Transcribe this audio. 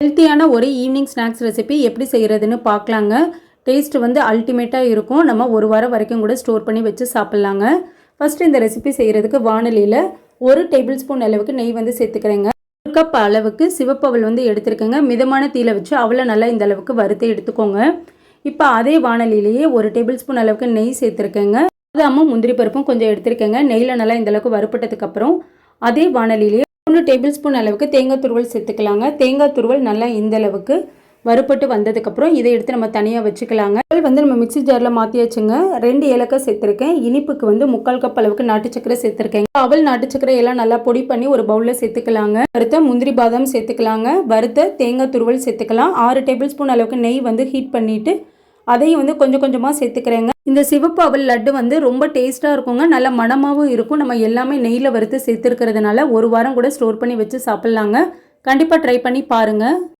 ஹெல்த்தியான ஒரு evening snacks recipe எப்படி செய்கிறதுன்னு பார்க்கலாங்க. டேஸ்ட் வந்து அல்டிமேட்டாக இருக்கும். நம்ம ஒரு வாரம் வரைக்கும் கூட ஸ்டோர் பண்ணி வச்சு சாப்பிட்லாங்க. ஃபஸ்ட்டு இந்த ரெசிபி செய்கிறதுக்கு வானலியில் 1 டேபிள் ஸ்பூன் அளவுக்கு நெய் வந்து சேர்த்துக்கிறேங்க. 1 கப் அளவுக்கு சிவப்பு அவல் வந்து எடுத்துருக்கேங்க. மிதமான தீயில வச்சு அவலை நல்லா இந்த அளவுக்கு வறுத்து எடுத்துக்கோங்க. இப்போ அதே வானலியிலேயே 1 டேபிள் ஸ்பூன் அளவுக்கு நெய் சேர்த்துருக்கேங்க. பாதாமும் முந்திரி பருப்பும் கொஞ்சம் எடுத்துருக்கேங்க. நெய்யில் நல்லா இந்த அளவுக்கு வறுப்பட்டதுக்கப்புறம் அதே வானலியிலேயே 3 டேபிள் ஸ்பூன் அளவுக்கு தேங்காய் துருவல் சேர்த்துக்கலாங்க. தேங்காய் துருவல் நல்லா இந்த அளவுக்கு வறுப்பட்டு வந்ததுக்கப்புறம் இதை எடுத்து நம்ம தனியாக வச்சுக்கலாங்க. வந்து நம்ம மிக்ஸி ஜாரில் மாற்றியாச்சுங்க. 2 ஏலக்காய் சேர்த்துருக்கேன். இனிப்புக்கு வந்து 3/4 கப் அளவுக்கு நாட்டு சக்கரை சேர்த்துருக்கேன். அவல் நாட்டு சக்கரை எல்லாம் நல்லா பொடி பண்ணி ஒரு பவுலில் சேர்த்துக்கலாங்க. வறுத்த முந்திரி பாதாம் சேர்த்துக்கலாங்க. வறுத்த தேங்காய் துருவல் சேர்த்துக்கலாம். 6 டேபிள் ஸ்பூன் அளவுக்கு நெய் வந்து ஹீட் பண்ணிவிட்டு அதையும் வந்து கொஞ்சம் கொஞ்சமாக சேர்த்துக்கிறேங்க. இந்த சிவப்பு அவல் லட்டு வந்து ரொம்ப டேஸ்ட்டாக இருக்குங்க. நல்ல மணமாகவும் இருக்கும். நம்ம எல்லாமே நெய்யில் வறுத்து சேர்த்துருக்கிறதுனால ஒரு வாரம் கூட ஸ்டோர் பண்ணி வச்சு சாப்பிட்லாங்க. கண்டிப்பாக ட்ரை பண்ணி பாருங்கள்.